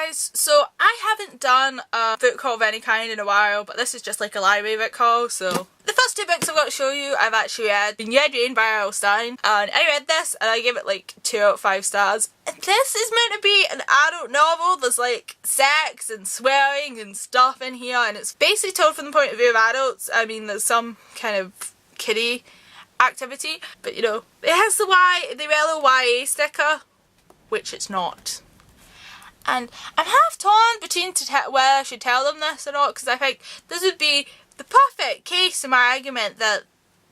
guys, so I haven't done a book haul of any kind in a while, but this is just like a library book haul. So the first two books I've got to show you I've actually read. Red Rain by R.L. Stine, and I read this and I gave it like 2 out of 5 stars. And this is meant to be an adult novel. There's like sex and swearing and stuff in here, and it's basically told from the point of view of adults. I mean, there's some kind of kiddie activity, but you know, it has the yellow YA sticker, which it's not. And I'm half torn between whether I should tell them this or not, because I think this would be the perfect case in my argument that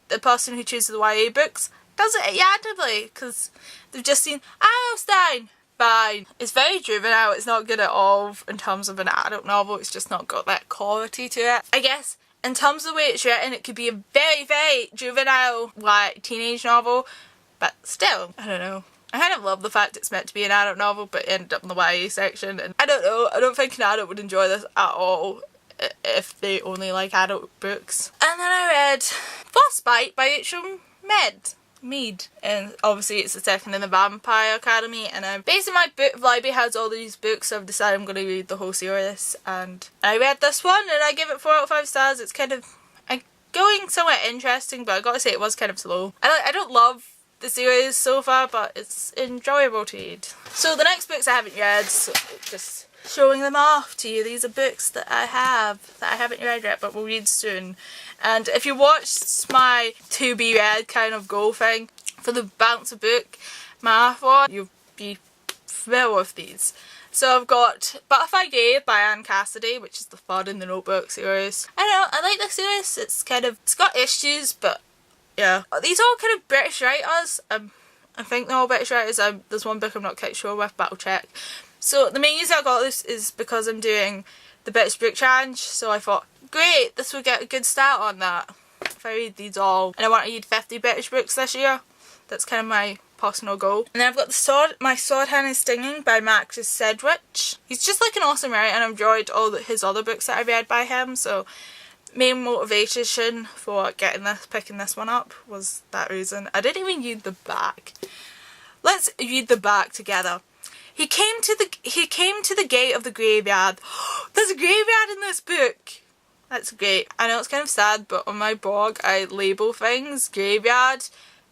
the person who chooses the YA books does it yardably, because they've just seen R.L. Stine. Fine. It's very juvenile, it's not good at all in terms of an adult novel, it's just not got that quality to it. I guess in terms of the way it's written, it could be a very, very juvenile, like, teenage novel, but still, I don't know. I kind of love the fact it's meant to be an adult novel, but it ended up in the YA section, and I don't know, I don't think an adult would enjoy this at all if they only like adult books. And then I read Frostbite by H.M. Mead, and obviously it's the second in the Vampire Academy, and basically my book library has all these books, so I've decided I'm going to read the whole series, and I read this one and I give it 4 out of 5 stars. It's kind of going somewhat interesting, but I gotta say it was kind of slow. I don't love the series so far, but it's enjoyable to read. So the next books I haven't read, so just showing them off to you. These are books that I haven't read yet, but will read soon. And if you watched my to be read kind of goal thing for the Bounce a Book marathon, you'll be familiar with these. So I've got Butterfly Day by Anne Cassidy, which is the third in the Notebook series. I don't know, I like this series. It's got issues, but yeah. These are all kind of British writers. I think they're all British writers. There's one book I'm not quite sure with, but I'll check. So the main reason I got this is because I'm doing the British Book Challenge, so I thought, great, this will get a good start on that if I read these all. And I want to read 50 British books this year. That's kind of my personal goal. And then I've got My Sword Hand is Stinging by Max Sedgwick. He's just like an awesome writer, and I've enjoyed all his other books that I read by him, so main motivation for picking this one up was that reason. I didn't even read the back. Let's read the back together. He came to the gate of the graveyard. There's a graveyard in this book. That's great. I know it's kind of sad, but on my blog I label things graveyard.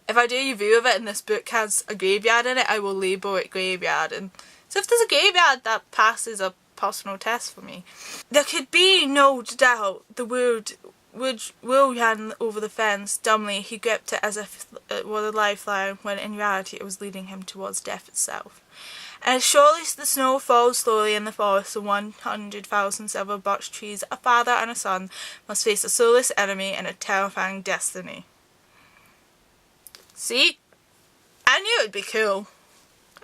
If I do a review of it and this book has a graveyard in it, I will label it graveyard. And so if there's a graveyard, that passes a personal test for me. There could be no doubt the word ran over the fence. Dumbly he gripped it as if it were a lifeline, when in reality it was leading him towards death itself. And as surely as the snow falls slowly in the forest of 100,000 silver birch trees, a father and a son must face a soulless enemy and a terrifying destiny. See? I knew it would be cool.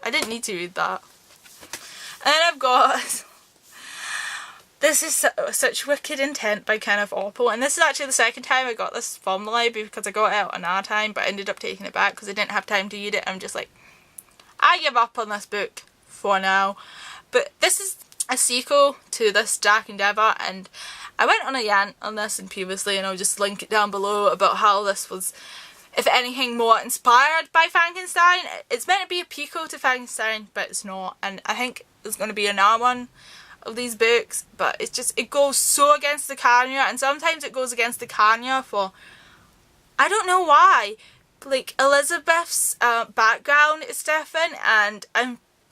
I didn't need to read that. And then I've got This is Such Wicked Intent by Kenneth Opel, and this is actually the second time I got this from the library, because I got it out another time, but I ended up taking it back because I didn't have time to read it. I'm just like, I give up on this book for now. But this is a sequel to this Dark Endeavour, and I went on a rant on this and previously, and I'll just link it down below about how this was, if anything, more inspired by Frankenstein. It's meant to be a prequel to Frankenstein, but it's not, and I think there's going to be another one of these books, but it goes so against the canon, and sometimes it goes against the canon for, I don't know why. Like, Elizabeth's background is different, and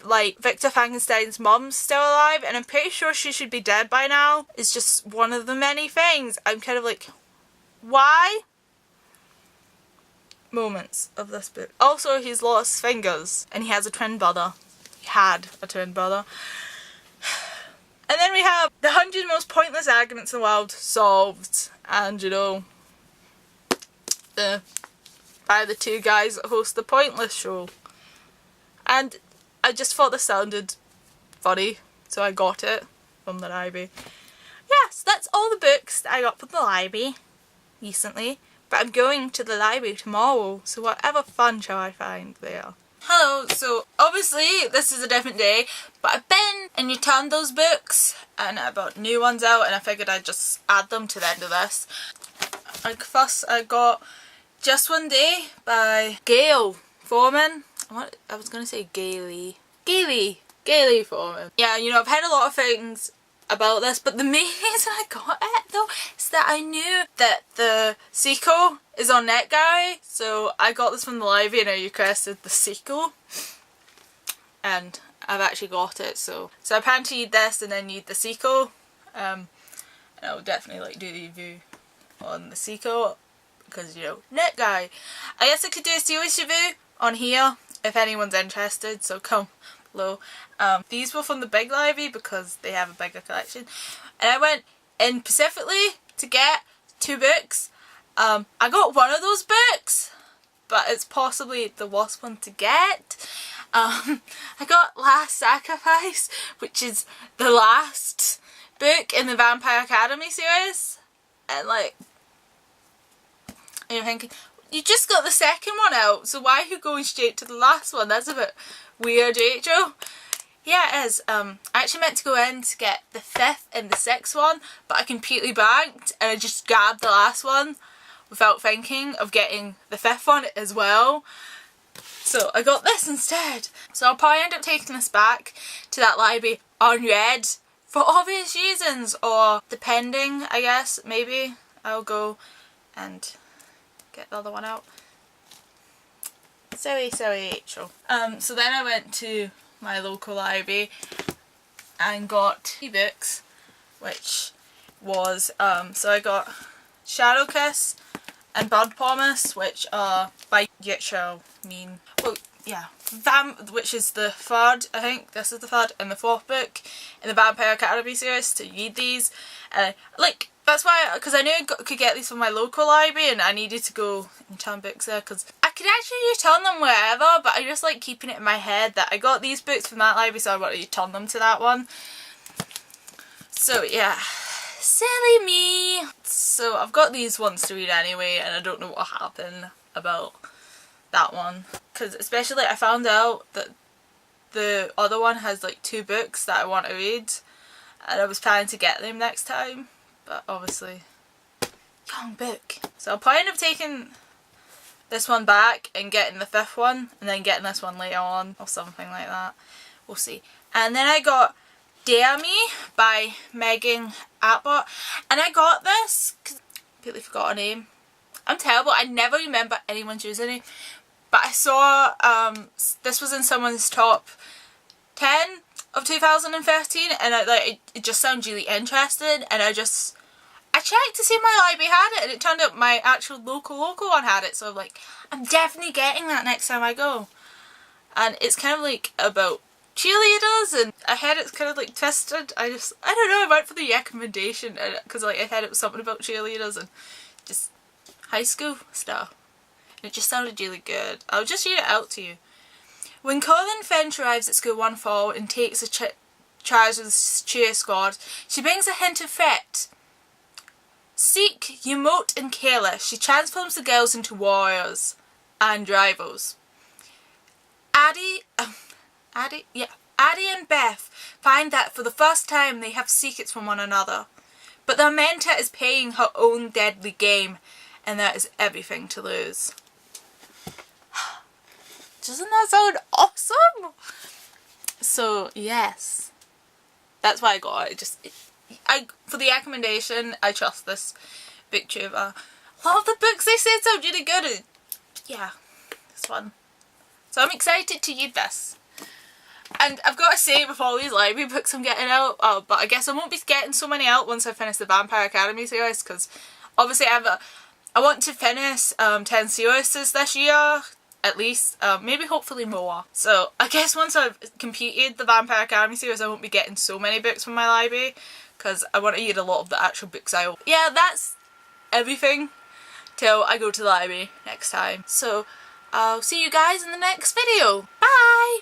like, Victor Frankenstein's mum's still alive, and I'm pretty sure she should be dead by now. It's just one of the many things. I'm kind of like, why? Moments of this book. Also, he's lost fingers, and he has a twin brother. He had a twin brother. And then we have the 100 most pointless arguments in the world solved, and you know, by the 2 guys that host the Pointless show. And I just thought this sounded funny, so I got it from the library. Yes, that's all the books that I got from the library recently, but I'm going to the library tomorrow, so whatever fun shall I find there. Hello, so obviously this is a different day, but I've been and returned those books, and I bought new ones out, and I figured I'd just add them to the end of this. First I got Just One Day by Gayle Forman. I was going to say Gayle. Gayle Gaily Foreman. Yeah, you know, I've heard a lot of things about this, but the main reason I got it though is that I knew that the sequel is on NetGuy, so I got this from the library and I requested the sequel, and I've actually got it, so I plan to read this and then read the sequel, and I will definitely like do a review on the sequel because, you know, NetGuy. I guess I could do a series review on here if anyone's interested, so come below. These were from the big library because they have a bigger collection, and I went in specifically to get 2 books. I got one of those books, but it's possibly the worst one to get. I got Last Sacrifice, which is the last book in the Vampire Academy series, and like, you're thinking, you just got the second one out, so why are you going straight to the last one? That's a bit weird, Rachel. Yeah, it is. I actually meant to go in to get the 5th and the 6th one, but I completely blanked and I just grabbed the last one without thinking of getting the 5th one as well. So I got this instead. So I'll probably end up taking this back to that library unread for obvious reasons, or depending, I guess, maybe I'll go and get the other one out. Sorry Rachel. So then I went to my local library and got 2 books, which was, so I got Shadow Kiss and Bird Promise, which are by Yichao Min. Well, yeah, which is the 3rd, I think, this is the 3rd and the 4th book in the Vampire Academy series, to read these. Like, that's why, because I knew I could get these from my local library and I needed to go and return books there, because I could actually return them wherever, but I just like keeping it in my head that I got these books from that library, so I want to return them to that one. So yeah, silly me. So I've got these ones to read anyway, and I don't know what will happen about that one, because especially I found out that the other one has like 2 books that I want to read, and I was planning to get them next time, but obviously, young book. So I'll probably end up taking this one back and getting the 5th one, and then getting this one later on, or something like that. We'll see. And then I got Dare Me by Megan Atwood, and I got this because I completely forgot her name. I'm terrible, I never remember anyone's username, but I saw this was in someone's top 10 of 2013, and it just sounded really interesting, and I checked to see if my library had it, and it turned out my actual local one had it, so I'm like, I'm definitely getting that next time I go. And it's kind of like about cheerleaders, and I heard it's kind of like twisted. I don't know, I went for the recommendation because like I heard it was something about cheerleaders and just high school stuff, and it just sounded really good. I'll just read it out to you. When Colin Finch arrives at school one fall and takes charge of the cheer squad, she brings a hint of threat. Seek, remote and careless, she transforms the girls into warriors and rivals. Addie and Beth find that for the first time they have secrets from one another, but their mentor is playing her own deadly game, and that is everything to lose. Doesn't that sound awesome? So yes, that's why I got it. For the recommendation, I trust this booktuber. A lot of the books they said sound really good, and yeah, this one. So I'm excited to read this. And I've got to say, with all these library books I'm getting out, but I guess I won't be getting so many out once I finish the Vampire Academy series, because obviously I want to finish 10 series this year, at least, maybe hopefully more. So I guess once I've completed the Vampire Academy series, I won't be getting so many books from my library, because I want to read a lot of the actual books out. Yeah, that's everything till I go to the library next time. So I'll see you guys in the next video. Bye!